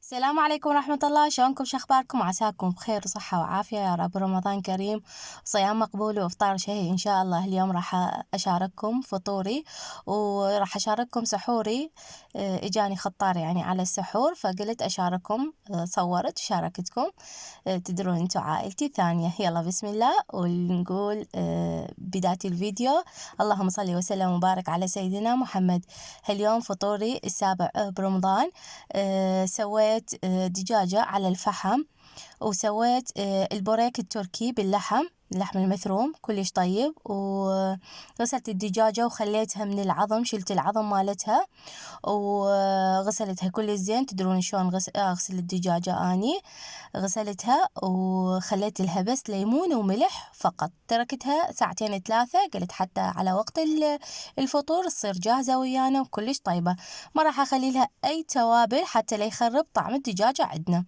السلام عليكم ورحمة الله، شلونكم؟ شخباركم؟ عساكم بخير وصحة وعافية يا رب. رمضان كريم وصيام مقبول وإفطار شهي إن شاء الله. اليوم راح أشارككم فطوري وراح أشارككم سحوري. إجاني خطار يعني على السحور فقلت أشارككم. صورت وشاركتكم. تدرون انتو عائلتي ثانية. يلا بسم الله ونقول بداية الفيديو. اللهم صل وسلم وبارك على سيدنا محمد. اليوم فطوري السابع برمضان. سويت دجاجة على الفحم، وسويت البوريك التركي اللحم المثروم كلش طيب. وغسلت الدجاجة وخليتها من العظم، شلت العظم مالتها وغسلتها كل زين. تدرون شلون أغسل الدجاجة؟ أني غسلتها وخليت لها بس ليمون وملح فقط، تركتها ساعتين ثلاثة، قلت حتى على وقت الفطور تصير جاهزة ويانا وكلش طيبة. ما راح أخلي لها أي توابل حتى لا يخرب طعم الدجاجة عندنا.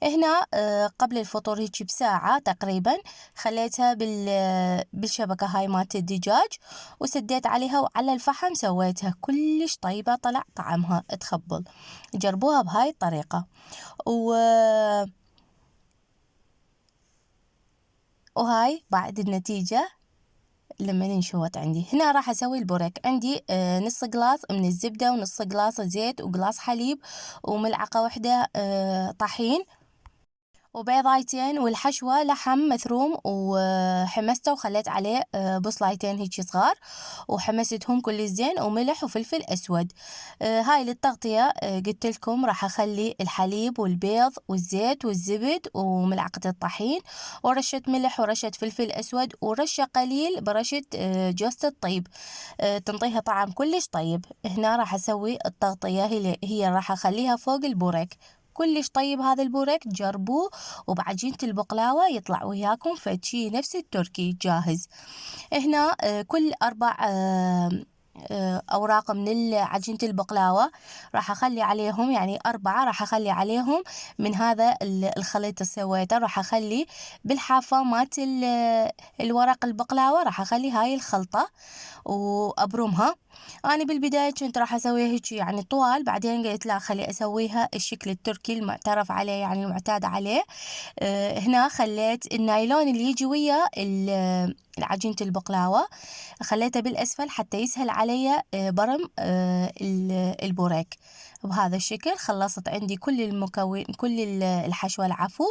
هنا قبل الفطور هيك بساعة تقريبا خليتها بالشبكة هاي مالت الدجاج، وسديت عليها وعلى الفحم سويتها كلش طيبة، طلع طعمها تخبل. جربوها بهاي الطريقة. و... وهاي بعد النتيجة لما ننشوت. عندي هنا راح أسوي البوريك. عندي نص قلاص من الزبدة ونص قلاص زيت وقلاص حليب وملعقة واحدة طحين وبيضايتين، والحشوة لحم مثروم وحمسته وخليت عليه بصلايتين هيك صغار وحمستهم كل زين، وملح وفلفل أسود. هاي للتغطية. قلت لكم راح أخلي الحليب والبيض والزيت والزبد وملعقة الطحين ورشة ملح ورشة فلفل أسود ورشة قليل برشة جوز الطيب، تنطيها طعم كلش طيب. هنا راح أسوي التغطية، هي راح أخليها فوق البوريك. كلش طيب هذا البوريك، جربوه. وبعجينة البقلاوة يطلع وياكم فشي نفس التركي جاهز. هنا كل 4 أوراق من عجينة البقلاوة راح أخلي عليهم، يعني 4 راح أخلي عليهم من هذا الخليط اللي سويته. راح أخلي بالحافة مات الورق البقلاوة، راح أخلي هاي الخلطة وأبرمها. أنا بالبداية كنت راح أسويها هيك يعني طوال، بعدين قلت لا خلي أسويها الشكل التركي المعترف عليه، يعني المعتاد عليه. هنا خليت النايلون اللي يجي ويا العجينة البقلاوة خليته بالأسفل حتى يسهل علي برم البوريك. بهذا الشكل خلصت عندي كل كل الحشوة. العفو،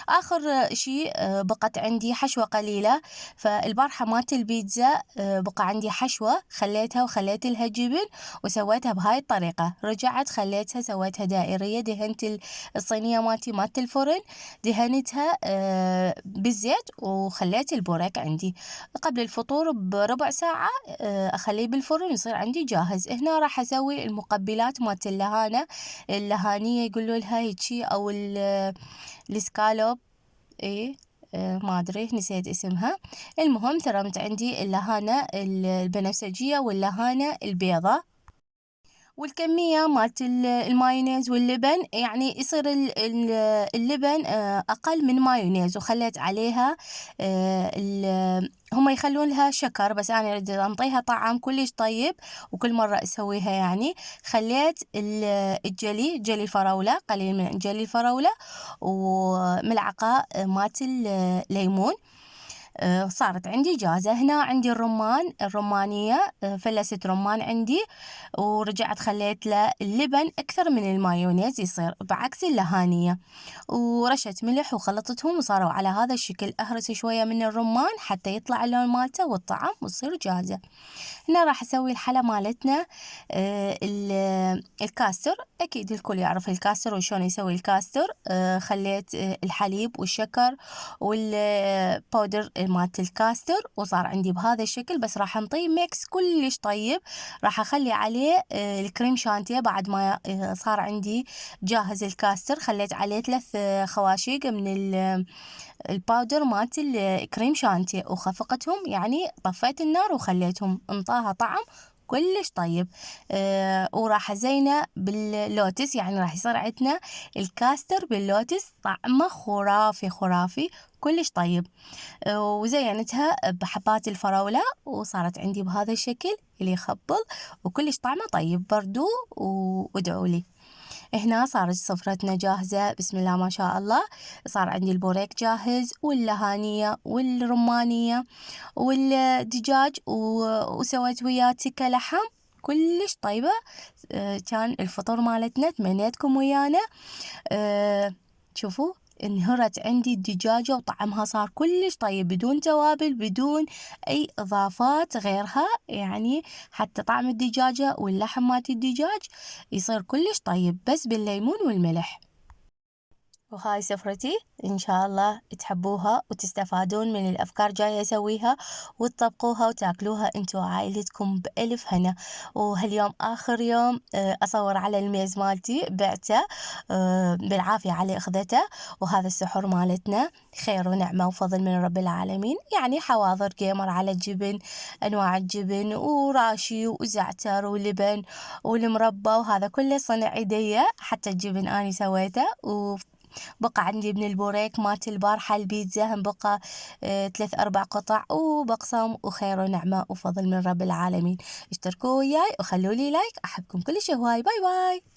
آخر شي بقت عندي حشوة قليلة. فالبارحة مالت البيتزا بقى عندي حشوة خليتها وخليت لها جبن وسويتها بهاي الطريقة. رجعت خليتها سويتها دائرية، دهنت الصينية مالت الفرن، دهنتها بالزيت وخليت البوريك عندي قبل الفطور بربع ساعة. أخليه بالفرن يصير عندي جاهز. هنا راح أسوي المقبلات مالت اللهانية يقولوا لها هيجي، أو السكالوب. إيه ما أدري نسيت اسمها. المهم ترمت عندي اللهانة البنفسجية واللهانة البيضة، والكمية مالت المايونيز واللبن، يعني يصير اللبن أقل من مايونيز. وخليت عليها هم يخلون لها شكر، بس أنا أريد أنطيها طعم كلش طيب وكل مرة أسويها. يعني خليت جلي الفراولة، قليل من جلي الفراولة وملعقة مالت الليمون. صارت عندي جاهزة. هنا عندي الرمانية، فلست رمان عندي، ورجعت خليت له اللبن أكثر من المايونيز يصير بعكس اللهانية، ورشت ملح وخلطتهم وصاروا على هذا الشكل. أهرس شوية من الرمان حتى يطلع اللون مالته والطعم وتصير جاهزة. هنا راح أسوي الحلا مالتنا. الكاستر أكيد الكل يعرف الكاستر وشون يسوي الكاستر. خليت الحليب والشكر والبودر مالت الكاستر وصار عندي بهذا الشكل. بس راح نطيه ميكس كلش طيب. راح أخلي عليه الكريم شانتيه بعد ما صار عندي جاهز الكاستر. خليت عليه 3 خواشيق من الباودر مالت الكريم شانتيه وخفقتهم، يعني طفيت النار وخليتهم، انطاها طعم كلش طيب. وراح أزينه باللوتس، يعني راح يصير عندنا الكاستر باللوتس طعمه خرافي خرافي كلش طيب. وزينتها بحبات الفراولة وصارت عندي بهذا الشكل اللي يخبل وكلش طعمه طيب. بردوه وادعوا لي. هنا صارت سفرتنا جاهزة، بسم الله ما شاء الله. صار عندي البوريك جاهز، واللهانية والرمانية والدجاج، وسويت وياه تكة لحم كلش طيبة. كان الفطور مالتنا، تمنيتكم ويانا. شوفوا، انهرت عندي الدجاجة وطعمها صار كلش طيب، بدون توابل، بدون أي إضافات غيرها، يعني حتى طعم الدجاجة واللحم مالت الدجاج يصير كلش طيب بس بالليمون والملح. وهاي سفرتي، إن شاء الله تحبوها وتستفادون من الأفكار جاية أسويها، وتطبقوها وتاكلوها انتو وعائلتكم بألف هنا. وهاليوم آخر يوم أصور على الميز مالتي بعته، بالعافية علي أخذته. وهذا السحور مالتنا خير ونعمة وفضل من رب العالمين، يعني حواضر جيمر على الجبن، أنواع الجبن وراشي وزعتر ولبن والمربى، وهذا كله صنع إيديا، حتى الجبن أنا سويته. بقى عندي من البوريك مالت البارحة البيتزا، هم بقى 3 4 قطع وبقسم، وخير ونعمة وفضل من رب العالمين. اشتركوا وياي وخلوا لي لايك، أحبكم كل شي هواي، باي باي.